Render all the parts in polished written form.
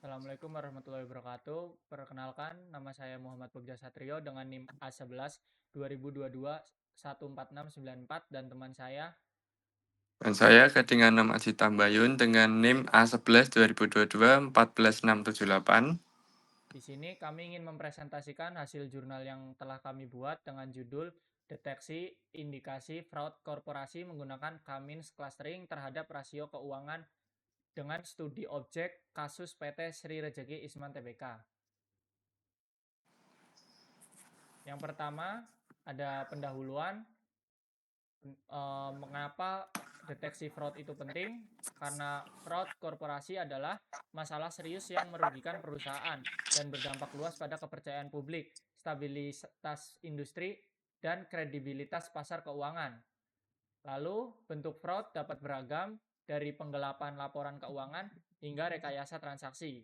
Assalamualaikum warahmatullahi wabarakatuh. Perkenalkan, nama saya Muhammad Bagja Satrio dengan NIM A11 2022 14694 dan teman saya. Dan saya dengan nama Aji Tambayun dengan NIM A11 2022 14678. Di sini kami ingin mempresentasikan hasil jurnal yang telah kami buat dengan judul Deteksi Indikasi Fraud Korporasi menggunakan Cummins Clustering terhadap rasio keuangan dengan studi objek kasus PT Sri Rejeki Isman Tbk. Yang pertama ada pendahuluan. Mengapa deteksi fraud itu penting? Karena fraud korporasi adalah masalah serius yang merugikan perusahaan dan berdampak luas pada kepercayaan publik, stabilitas industri, dan kredibilitas pasar keuangan. Lalu, bentuk fraud dapat beragam dari penggelapan laporan keuangan hingga rekayasa transaksi.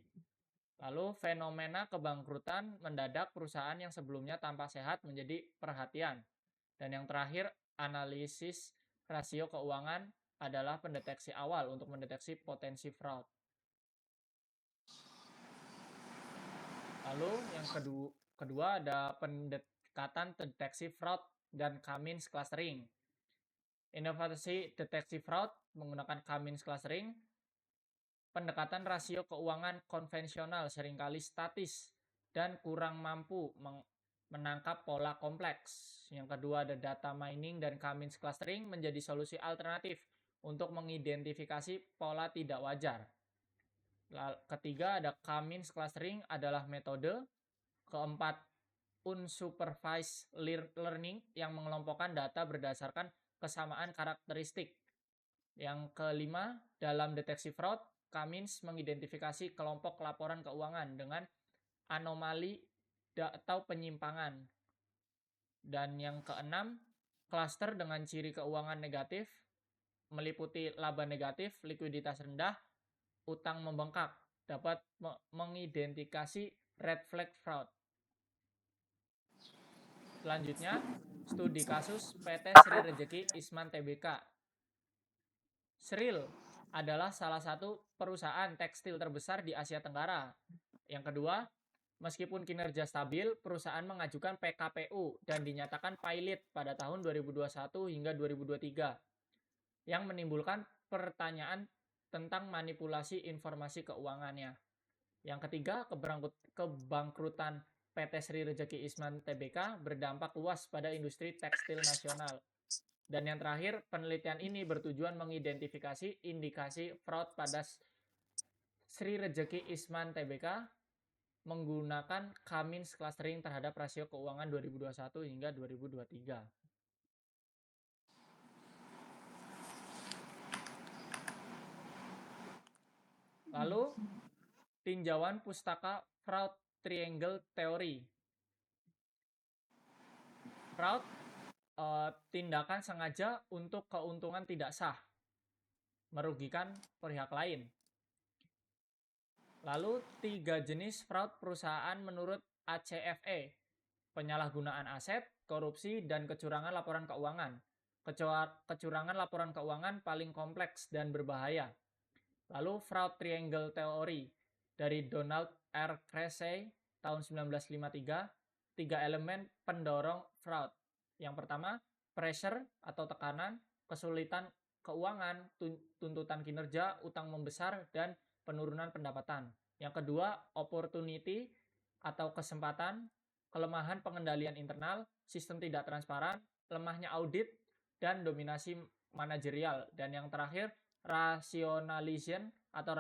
Lalu, fenomena kebangkrutan mendadak perusahaan yang sebelumnya tampak sehat menjadi perhatian. Dan yang terakhir, analisis rasio keuangan adalah pendeteksi awal untuk mendeteksi potensi fraud. Lalu yang kedua ada pendekatan deteksi fraud dan Cummins clustering. Inovasi deteksi fraud menggunakan Cummins clustering. Pendekatan rasio keuangan konvensional seringkali statis dan kurang mampu menangkap pola kompleks. Yang kedua ada data mining dan Cummins clustering menjadi solusi alternatif untuk mengidentifikasi pola tidak wajar. Ketiga ada Cummins clustering adalah metode. Keempat, unsupervised learning yang mengelompokkan data berdasarkan kesamaan karakteristik. Yang kelima, dalam deteksi fraud, Cummins mengidentifikasi kelompok laporan keuangan dengan anomali atau penyimpangan. Dan yang keenam, klaster dengan ciri keuangan negatif meliputi laba negatif, likuiditas rendah, utang membengkak, dapat mengidentifikasi red flag fraud. Selanjutnya, studi kasus PT Sri Rejeki Isman Tbk. Sril adalah salah satu perusahaan tekstil terbesar di Asia Tenggara. Yang kedua, meskipun kinerja stabil, perusahaan mengajukan PKPU dan dinyatakan pilot pada tahun 2021 hingga 2023 yang menimbulkan pertanyaan tentang manipulasi informasi keuangannya. Yang ketiga, kebangkrutan PT Sri Rejeki Isman Tbk berdampak luas pada industri tekstil nasional. Dan yang terakhir, penelitian ini bertujuan mengidentifikasi indikasi fraud pada Sri Rejeki Isman Tbk menggunakan Cummins clustering terhadap rasio keuangan 2021 hingga 2023. Lalu, tinjauan pustaka fraud triangle theory. Fraud tindakan sengaja untuk keuntungan tidak sah, merugikan pihak lain. Lalu 3 jenis fraud perusahaan menurut ACFE, penyalahgunaan aset, korupsi, dan kecurangan laporan keuangan. Kecurangan laporan keuangan paling kompleks dan berbahaya. Lalu fraud triangle theory dari Donald R. Cressey tahun 1953, 3 elemen pendorong fraud. Yang pertama, pressure atau tekanan, kesulitan keuangan, tuntutan kinerja, utang membesar, dan penurunan pendapatan. Yang kedua, opportunity atau kesempatan, kelemahan pengendalian internal, sistem tidak transparan, lemahnya audit, dan dominasi manajerial. Dan yang terakhir, rationalization atau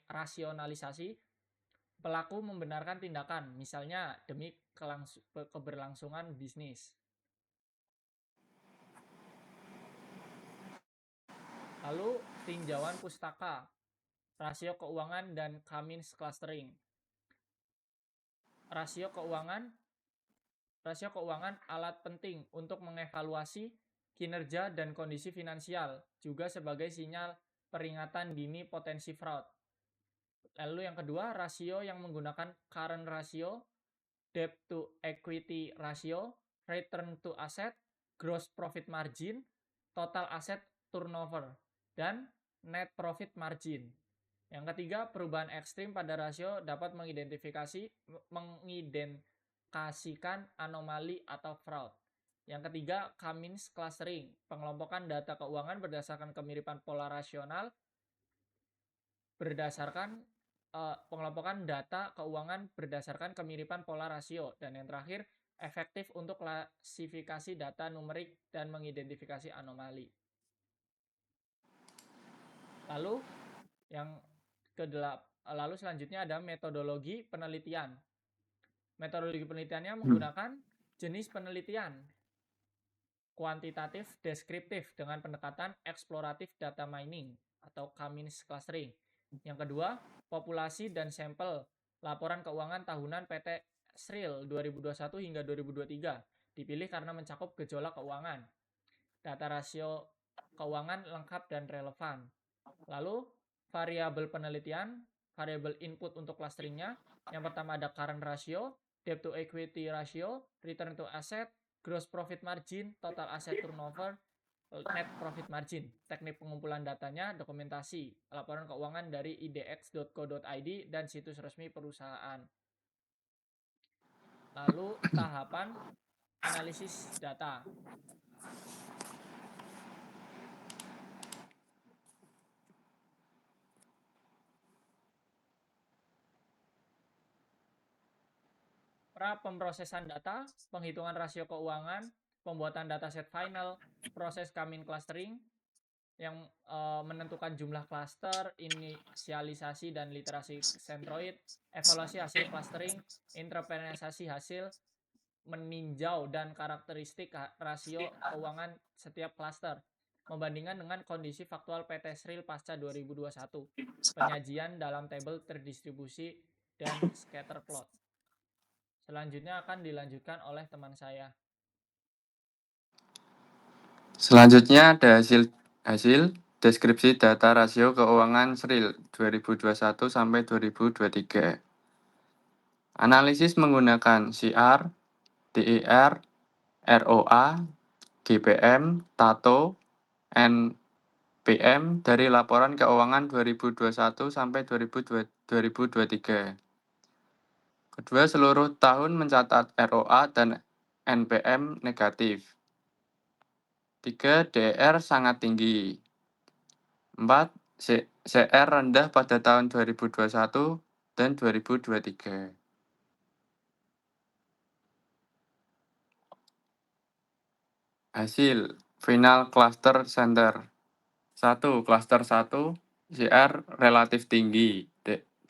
rasionalisasi, pelaku membenarkan tindakan, misalnya demi keberlangsungan bisnis. Lalu tinjauan pustaka, rasio keuangan dan Cummins clustering. Rasio keuangan alat penting untuk mengevaluasi kinerja dan kondisi finansial, juga sebagai sinyal peringatan dini potensi fraud. Lalu yang kedua, rasio yang menggunakan current ratio, debt to equity ratio, return to asset, gross profit margin, total asset turnover, dan net profit margin. Yang ketiga, perubahan ekstrim pada rasio dapat mengidentifikasikan anomali atau fraud. Yang ketiga, Cummins clustering, pengelompokan data keuangan berdasarkan kemiripan pola rasional pengelompokan data keuangan berdasarkan kemiripan pola rasio. Dan yang terakhir, efektif untuk klasifikasi data numerik dan mengidentifikasi anomali. Lalu selanjutnya ada metodologi penelitian. Metodologi penelitiannya menggunakan jenis penelitian kuantitatif deskriptif dengan pendekatan eksploratif data mining atau Cummins clustering. Yang kedua, populasi dan sampel laporan keuangan tahunan PT Sril 2021 hingga 2023 dipilih karena mencakup gejolak keuangan. Data rasio keuangan lengkap dan relevan. Lalu, variabel penelitian, variabel input untuk clusteringnya. Yang pertama ada current ratio, debt to equity ratio, return to asset, gross profit margin, total asset turnover, net profit margin. Teknik pengumpulan datanya, dokumentasi, laporan keuangan dari idx.co.id dan situs resmi perusahaan. Lalu tahapan analisis data. Pemrosesan data, penghitungan rasio keuangan, pembuatan dataset final, proses Cummins clustering yang menentukan jumlah klaster, inisialisasi dan literasi sentroid, evaluasi hasil clustering, interpretasi hasil, meninjau dan karakteristik rasio keuangan setiap klaster, membandingkan dengan kondisi faktual PT Sril pasca 2021, penyajian dalam tabel terdistribusi dan scatter plot. Selanjutnya akan dilanjutkan oleh teman saya. Selanjutnya ada hasil deskripsi data rasio keuangan Sril 2021 sampai 2023. Analisis menggunakan CR, DER, ROA, GPM, TATO, NPM dari laporan keuangan 2021 sampai 2023. Kedua, seluruh tahun mencatat ROA dan NPM negatif. 3. DER sangat tinggi. 4. CR rendah pada tahun 2021 dan 2023. Hasil final cluster center. 1. Cluster 1 CR relatif tinggi,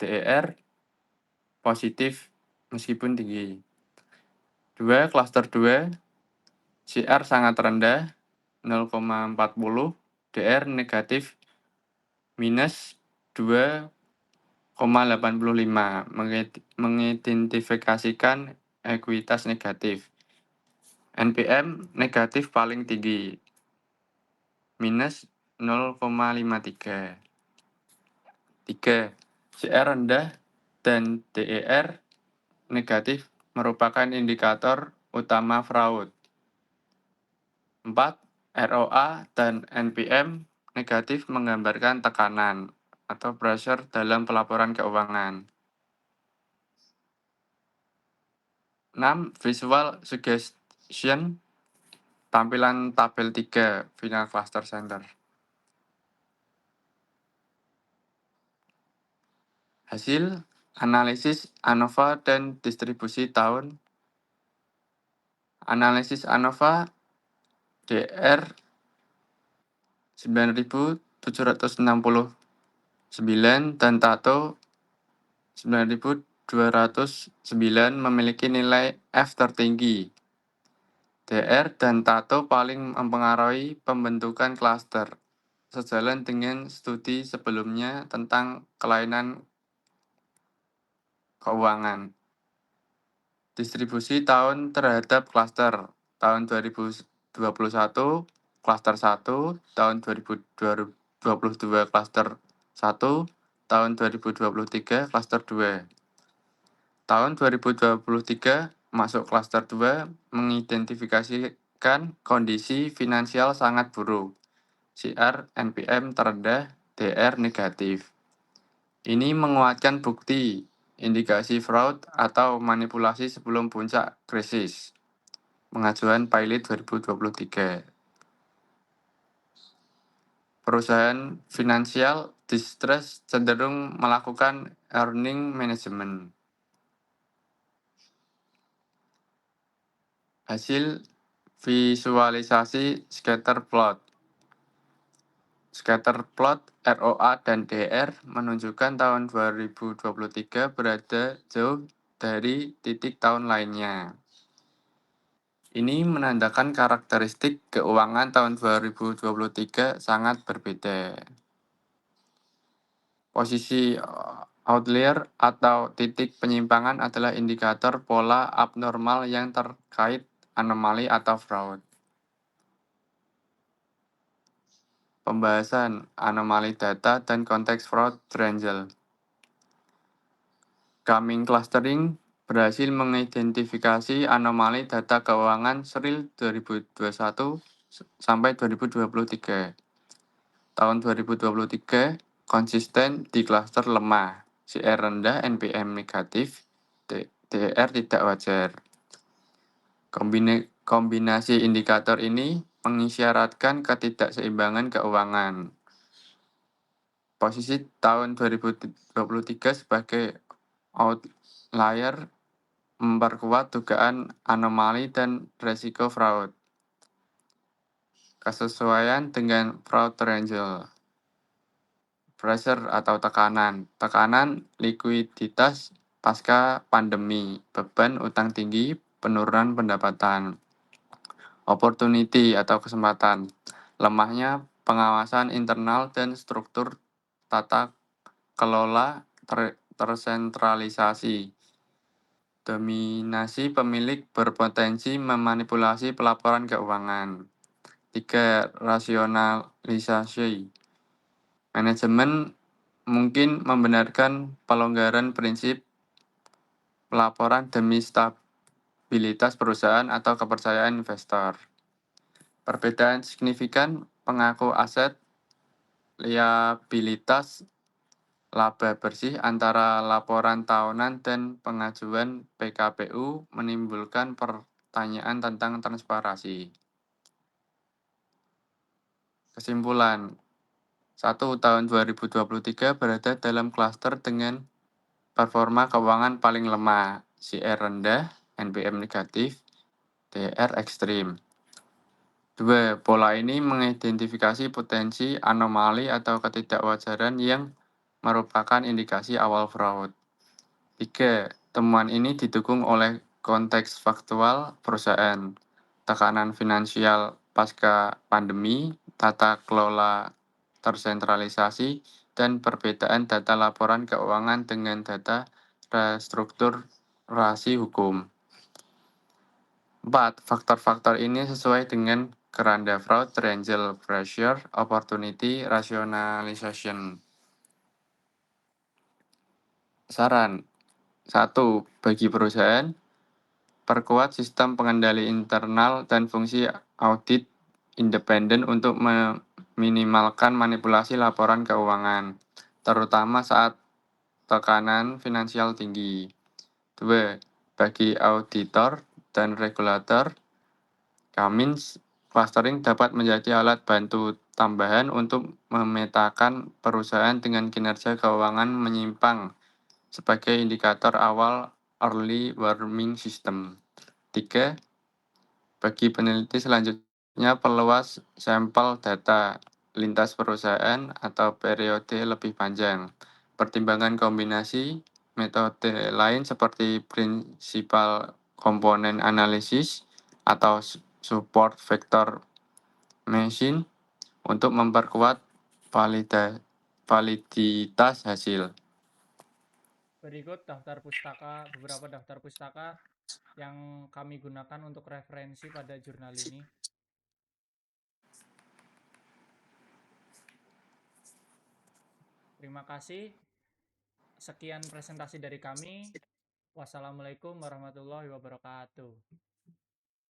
DER positif meskipun tinggi. 2. Cluster 2 CR sangat rendah 0,40, DR negatif minus 2,85, mengidentifikasikan ekuitas negatif. NPM negatif paling tinggi, minus 0,53. 3. CR rendah dan DER negatif merupakan indikator utama fraud. 4. ROA dan NPM negatif menggambarkan tekanan atau pressure dalam pelaporan keuangan. 6. Visual suggestion, tampilan tabel 3, final cluster center. Hasil analisis ANOVA dan distribusi tahun. Analisis ANOVA DR 9.769 dan TATO 9.209 memiliki nilai F tertinggi. DR dan TATO paling mempengaruhi pembentukan klaster, sejalan dengan studi sebelumnya tentang kelainan keuangan. Distribusi tahun terhadap klaster. Tahun 2021, klaster 1, tahun 2022, klaster 1, tahun 2023, klaster 2. Tahun 2023 masuk klaster 2 mengidentifikasikan kondisi finansial sangat buruk. CR NPM terendah, DR negatif. Ini menguatkan bukti indikasi fraud atau manipulasi sebelum puncak krisis. Pengajuan pilot 2023. Perusahaan finansial distress cenderung melakukan earning management. Hasil visualisasi scatter plot. Scatter plot ROA dan DR menunjukkan tahun 2023 berada jauh dari titik tahun lainnya. Ini menandakan karakteristik keuangan tahun 2023 sangat berbeda. Posisi outlier atau titik penyimpangan adalah indikator pola abnormal yang terkait anomali atau fraud. Pembahasan anomali data dan konteks fraud triangle. Coming clustering berhasil mengidentifikasi anomali data keuangan Sril 2021 sampai 2023. Tahun 2023 konsisten di klaster lemah, CR rendah, NPM negatif, DR tidak wajar. Kombinasi indikator ini mengisyaratkan ketidakseimbangan keuangan. Posisi tahun 2023 sebagai outlier memperkuat dugaan anomali dan resiko fraud. Kesesuaian dengan fraud triangle. Pressure atau tekanan. Tekanan likuiditas pasca pandemi, beban utang tinggi, penurunan pendapatan. Opportunity atau kesempatan. Lemahnya pengawasan internal dan struktur tata kelola tersentralisasi. Dominasi pemilik berpotensi memanipulasi pelaporan keuangan. 3. Rasionalisasi. Manajemen mungkin membenarkan pelonggaran prinsip pelaporan demi stabilitas perusahaan atau kepercayaan investor. Perbedaan signifikan pengaku aset, liabilitas, laba bersih antara laporan tahunan dan pengajuan PKPU menimbulkan pertanyaan tentang transparansi. Kesimpulan, 1. Tahun 2023 berada dalam klaster dengan performa keuangan paling lemah, CR rendah, NPM negatif, DR ekstrim. 2. Pola ini mengidentifikasi potensi anomali atau ketidakwajaran yang merupakan indikasi awal fraud. 3. Temuan ini didukung oleh konteks faktual perusahaan, tekanan finansial pasca pandemi, tata kelola tersentralisasi, dan perbedaan data laporan keuangan dengan data restrukturasi hukum. 4. Faktor-faktor ini sesuai dengan keranda fraud, triangle pressure, opportunity, rationalization. Saran 1. Bagi perusahaan, perkuat sistem pengendali internal dan fungsi audit independen untuk meminimalkan manipulasi laporan keuangan, terutama saat tekanan finansial tinggi. 2. Bagi auditor dan regulator, Kamins clustering dapat menjadi alat bantu tambahan untuk memetakan perusahaan dengan kinerja keuangan menyimpang sebagai indikator awal early warning system. 3. Bagi peneliti selanjutnya, perluas sampel data lintas perusahaan atau periode lebih panjang. Pertimbangan kombinasi metode lain seperti prinsipal komponen analisis atau support vector machine untuk memperkuat validitas hasil. Berikut beberapa daftar pustaka yang kami gunakan untuk referensi pada jurnal ini. Terima kasih. Sekian presentasi dari kami. Wassalamualaikum warahmatullahi wabarakatuh.